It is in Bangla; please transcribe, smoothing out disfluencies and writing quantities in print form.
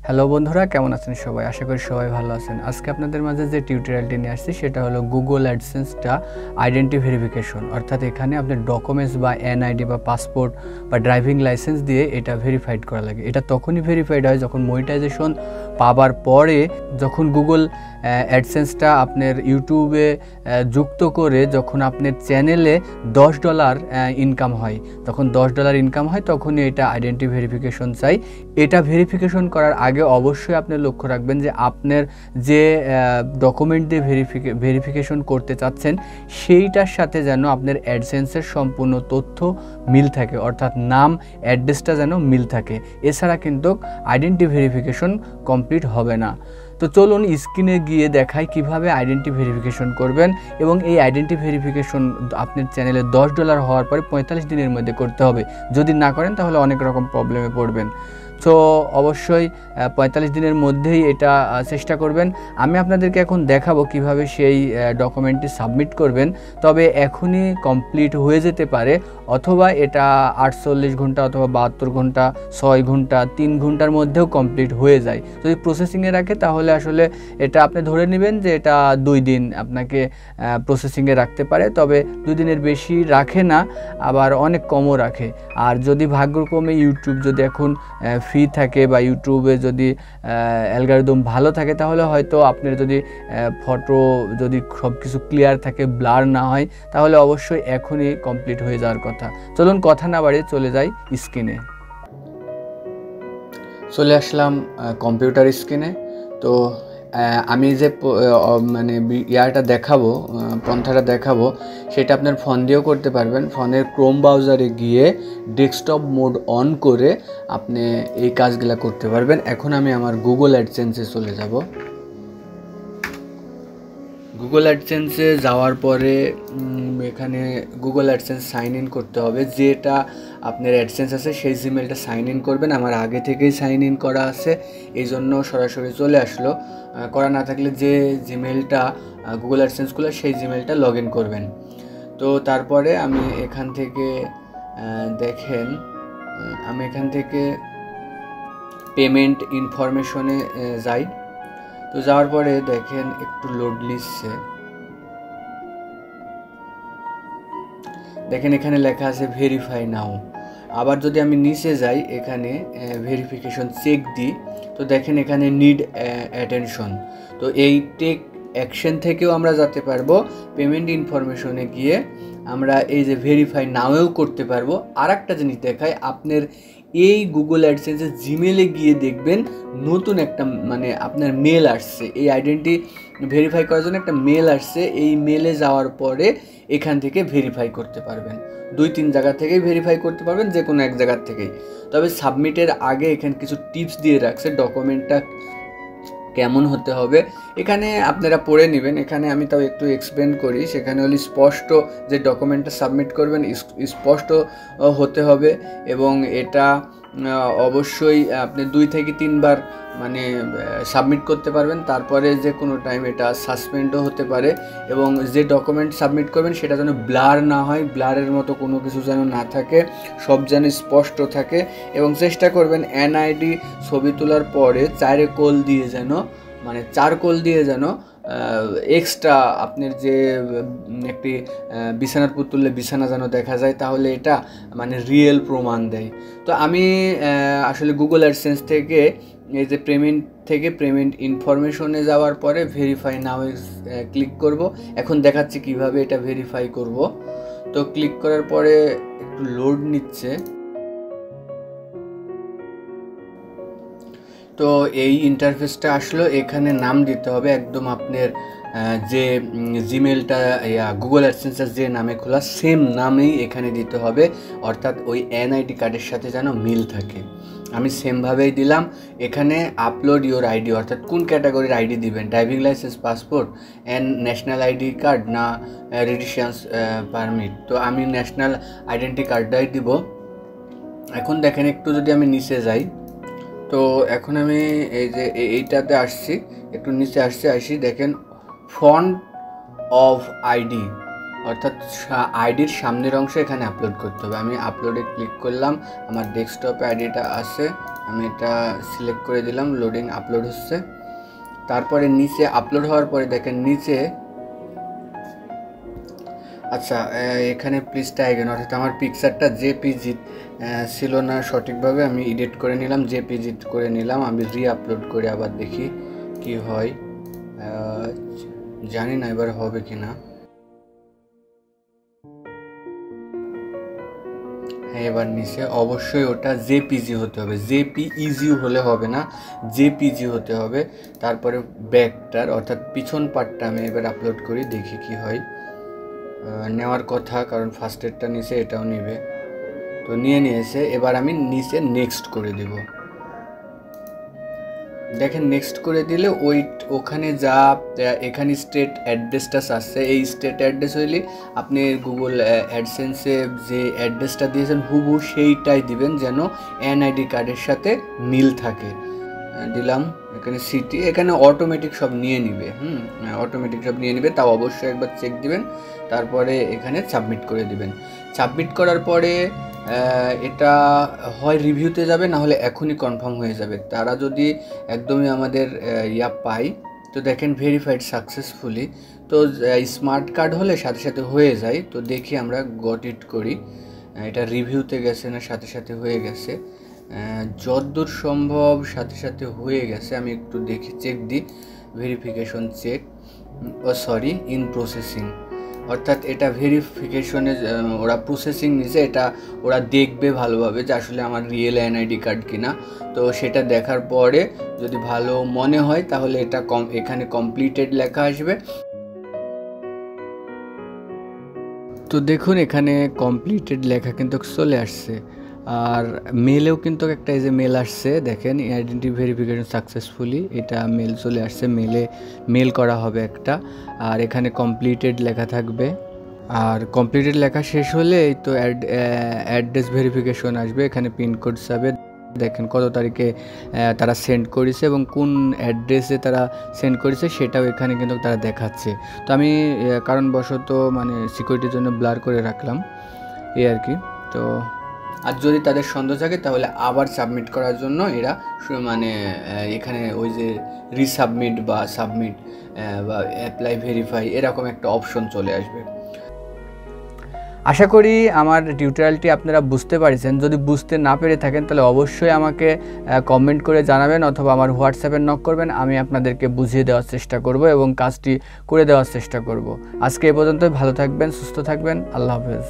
হ্যালো বন্ধুরা, কেমন আছেন সবাই? আশা করি সবাই ভালো আছেন। আজকে আপনাদের মাঝে যে টিউটোরিয়ালটি নিয়ে আসছি সেটা হলো গুগল অ্যাডসেন্সটা আইডেন্টি ভেরিফিকেশন, অর্থাৎ এখানে আপনার ডকুমেন্টস বা এনআইডি বা পাসপোর্ট বা ড্রাইভিং লাইসেন্স দিয়ে এটা ভেরিফাইড করা লাগে। এটা তখনই ভেরিফাইড হয় যখন মনিটাইজেশন পাবার পরে, যখন গুগল অ্যাডসেন্সটা আপনার ইউটিউবে যুক্ত করে যখন আপনার চ্যানেলে $10 ইনকাম হয়, তখন $10 ইনকাম হয়, তখনই এটা আইডেন্টি ভেরিফিকেশন চাই। এটা ভেরিফিকেশন করার আগে অবশ্যই আপনি লক্ষ্য রাখবেন যে আপনার যে ডকুমেন্ট দিয়ে ভেরিফিকেশন করতে চাচ্ছেন সেইটার সাথে যেন আপনার অ্যাডসেন্সের সম্পূর্ণ তথ্য মিল থাকে, অর্থাৎ নাম অ্যাড্রেসটা যেন মিল থাকে। এছাড়া কিন্তু আইডেন্টি ভেরিফিকেশন কমপ্লিট হবে না। তো চলুন স্ক্রিনে গিয়ে দেখাই কিভাবে আইডেন্টি ভেরিফিকেশন করবেন, এবং এই আইডেন্টি ভেরিফিকেশন আপনার চ্যানেলে $10 হওয়ার পরে 45 দিনের মধ্যে করতে হবে। যদি না করেন তাহলে অনেক রকম প্রবলেমে পড়বেন। সো অবশ্যই 45 দিনের মধ্যেই এটা চেষ্টা করবেন। আমি আপনাদেরকে এখন দেখাবো কিভাবে সেই ডকুমেন্টটি সাবমিট করবেন। তবে এখনই কমপ্লিট হয়ে যেতে পারে, অথবা এটা 48 ঘন্টা অথবা 72 ঘন্টা, 6 ঘন্টা, 3 ঘন্টার মধ্যেও কমপ্লিট হয়ে যায়। যদি প্রসেসিংয়ে রাখে তাহলে আসলে এটা আপনি ধরে নেবেন যে এটা 2 দিন আপনাকে প্রসেসিংয়ে রাখতে পারে। তবে 2 দিনের বেশি রাখে না, আবার অনেক কমও রাখে। আর যদি ভাগ্যক্রমে ইউটিউব যদি এখন ফ্রি থাকে বা ইউটিউবে যদি অ্যালগরিদম ভালো থাকে, তাহলে হয়তো আপনার যদি ফটো যদি সব কিছু ক্লিয়ার থাকে, ব্লার না হয়, তাহলে অবশ্যই এখনই কমপ্লিট হয়ে যাওয়ার কথা। চলুন কথা না বাড়িয়ে চলে যাই স্ক্রিনে। চলে আসলাম কম্পিউটার স্ক্রিনে। তো আমি যে মানে ইয়াটা দেখাবো, পন্থাটা দেখাবো, সেটা আপনার ফোন দিয়েও করতে পারবেন। ফোনের ক্রোম ব্রাউজারে গিয়ে ডেস্কটপ মোড অন করে আপনি এই কাজগুলো করতে পারবেন। এখন আমি আমার গুগল অ্যাডসেন্সে চলে যাব। গুগল অ্যাডসেন্সে যাওয়ার পরে এখানে গুগল অ্যাডসেন্স সাইন ইন করতে হবে। যেটা আপনার অ্যাডসেন্স আছে সেই জিমেলটা সাইন ইন করবেন। আমার আগে থেকেই সাইন ইন করা আছে, এই জন্য সরাসরি চলে আসলো। করা না থাকলে যে জিমেলটা গুগল অ্যাডসেন্সগুলো সেই জিমেলটা লগ ইন করবেন। তো তারপরে আমি এখান থেকে দেখেন, আমি এখান থেকে পেমেন্ট ইনফরমেশনে যাই। তো যাওয়ার পরে দেখেন একটু লোড নিচ্ছে। দেখেন এখানে লেখা আছে ভেরিফাই নাও। আবার যদি আমি নিচে যাই, এখানে ভেরিফিকেশন চেক দিই, তো দেখেন এখানে নিড অ্যাটেনশন। তো এই টেক অ্যাকশন থেকেও আমরা যেতে পারবো পেমেন্ট ইনফরমেশনে গিয়ে আমরা এই যে ভেরিফাই নাওও করতে পারবো। আর একটা জিনিস দেখায়, আপনার এই গুগল অ্যাডসেন্সের জিমেলে গিয়ে দেখবেন নতুন একটা মানে আপনার মেল আসছে, এই আইডেন্টি ভেরিফাই করার জন্য একটা মেল আসছে। এই মেলে যাওয়ার পরে এখান থেকে ভেরিফাই করতে পারবেন। 2-3 জায়গা থেকেই ভেরিফাই করতে পারবেন, যে কোনো এক জায়গার থেকেই। তবে সাবমিটের আগে এখানে কিছু টিপস দিয়ে রাখছে, ডকুমেন্টটা কেমন হতে হবে এখানে আপনারা পড়ে নেবেন। এখানে আমি তাও একটু এক্সপ্লেন করি। সেখানে হলে স্পষ্ট যে ডকুমেন্টটা সাবমিট করবেন স্পষ্ট হতে হবে, এবং এটা অবশ্যই আপনি 2 থেকে 3 বার মানে সাবমিট করতে পারবেন। তারপরে যে কোনো টাইম এটা সাসপেন্ডও হতে পারে, এবং যে ডকুমেন্ট সাবমিট করবেন সেটা যেন ব্লার না হয়, ব্লারের মতো কোনো কিছু যেন না থাকে, সব যেন স্পষ্ট থাকে। এবং চেষ্টা করবেন এনআইডি ছবি তোলার পরে 4 কোল দিয়ে যেন, মানে 4 কোল দিয়ে যেন এক্সট্রা আপনার যে একটি বিছানার পুতুলে বিছানা যেন দেখা যায়, তাহলে এটা মানে রিয়েল প্রমাণ দেয়। তো আমি আসলে গুগল অ্যাডসেন্স থেকে এই যে পেমেন্ট ইনফরমেশনে যাওয়ার পরে ভেরিফাই নাও ক্লিক করব। এখন দেখাচ্ছি কিভাবে এটা ভেরিফাই করব। তো ক্লিক করার পরে একটু লোড নিচ্ছে। তো এই ইন্টারফেসটা আসলো। এখানে নাম দিতে হবে একদম আপনার যে জিমেলটা গুগল অ্যাডসেন্সের যে নামে খোলা সেম নামেই এখানে দিতে হবে, অর্থাৎ ওই এনআইডি কার্ডের সাথে যেন মিল থাকে। আমি সেমভাবেই দিলাম। এখানে আপলোড ইওর আইডি, অর্থাৎ কোন ক্যাটাগরির আইডি দিবেন, driving licence, passport and national ID card না রেজিস্ট্রেশন পারমিট। তো আমি ন্যাশনাল আইডেন্টি কার্ডটাই দিব। এখন দেখেন একটু যদি আমি নিচে যাই, তো এখন আমি এই যে এইটাতে আসছি, একটু নিচে আসি দেখেন ফন্ট অফ আইডি, অর্থাৎ আইডির সামনের অংশ এখানে আপলোড করতে হবে। আমি আপলোডে ক্লিক করলাম, আমার ডেস্কটপে আইডিটা আছে, আমি এটা সিলেক্ট করে দিলাম, লোডিং আপলোড হচ্ছে। তারপরে নিচে আপলোড হওয়ার পরে দেখেন নিচে, আচ্ছা এখানে প্লিজ ট্রাই অ্যাগেন, অর্থাৎ আমার পিকচারটা জেপিজি ছিল না সঠিকভাবে, আমি এডিট করে নিলাম, জেপিজি করে নিলাম। আমি রি-আপলোড করে আবার দেখি কি হয়, জানি না এবার হবে কি না। হ্যাঁ, এবার নিচে অবশ্যই ওটা জেপিজি হতে হবে, জেপিইজি হলে হবে না, জেপিজি হতে হবে। তারপরে ব্যাকটার অর্থাৎ পিছন পার্টটা আমি এবার আপলোড করি, দেখি কি হয়। নেওয়ার কথা, কারণ ফার্স্ট এডটা নিচে, এটাও নেবে, তো নিয়ে নিয়েছে। এবার আমি নিচে নেক্সট করে দেব। দেখেন নেক্সট করে দিলে ওখানে যা এখানে স্টেট অ্যাড্রেসটা আসছে, এই স্টেট অ্যাড্রেস হইলে আপনি গুগল অ্যাডসেন্সে যে অ্যাড্রেসটা দিয়েছেন হুবহু সেইটাই দিবেন, যেন এনআইডি কার্ডের সাথে মিল থাকে। দিলাম এখানে সিটি, এখানে অটোমেটিক সব নিয়ে নিবে, অটোমেটিক সব নিয়ে নিবে, তাও অবশ্যই একবার চেক দিবেন। তারপরে এখানে সাবমিট করে দিবেন। সাবমিট করার পরে এটা হয় রিভিউতে যাবে, না হলে এখনই কনফার্ম হয়ে যাবে। তারা যদি একদমই আমাদের পায়, তো দেখেন ভেরিফাইড সাকসেসফুলি, তো স্মার্ট কার্ড হলে সাথে সাথে হয়ে যায়। তো দেখি আমরা গট ইট করি, এটা রিভিউতে গেছে না সাথে সাথে হয়ে গেছে। যতদূর সম্ভব সাথে সাথে হয়ে গেছে, আমি একটু দেখি, চেক দিই, verification check, sorry in processing, অর্থাৎ এটা ভেরিফিকেশনে ওরা প্রসেসিং নিছে, এটা ওরা দেখবে ভালোভাবে যে আসলে আমার রিয়েল এনআইডি কার্ড কিনা। তো সেটা দেখার পরে যদি ভালো মনে হয় তাহলে এটা এখানে কমপ্লিটেড লেখা আসবে। তো দেখুন এখানে কমপ্লিটেড লেখা কিন্তু চলে আসছে, আর মেলেও কিন্তু একটা এই যে মেল আসছে, দেখেন আইডেন্টি ভেরিফিকেশন সাকসেসফুলি, এটা মেল চলে আসছে, মেল করা হবে একটা, আর এখানে কমপ্লিটেড লেখা থাকবে। আর কমপ্লিটেড লেখা শেষ হলে এই তো অ্যাড্রেস ভেরিফিকেশন আসবে, এখানে পিনকোড যাবে, দেখেন কত তারিখে তারা সেন্ড করেছে এবং কোন অ্যাড্রেসে তারা সেন্ড করেছে সেটাও এখানে কিন্তু তারা দেখাচ্ছে। তো আমি কারণবশত মানে সিকিউরিটির জন্য ব্লার করে রাখলাম, এই আর কি। তো আর যদি তাদের সন্দেহ থাকে তাহলে আবার সাবমিট করার জন্য এরা মানে এখানে ওই যে রিসাবমিট বা সাবমিট বা অ্যাপ্লাই ভেরিফাই এরকম একটা অপশন চলে আসবে। আশা করি আমার টিউটোরিয়ালটি আপনারা বুঝতে পারছেন। যদি বুঝতে না পেরে থাকেন তাহলে অবশ্যই আমাকে কমেন্ট করে জানাবেন অথবা আমার হোয়াটসঅ্যাপে নক করবেন, আমি আপনাদেরকে বুঝিয়ে দেওয়ার চেষ্টা করব এবং কাজটি করে দেওয়ার চেষ্টা করব। আজকে এ পর্যন্তই, ভালো থাকবেন, সুস্থ থাকবেন, আল্লাহ হাফেজ।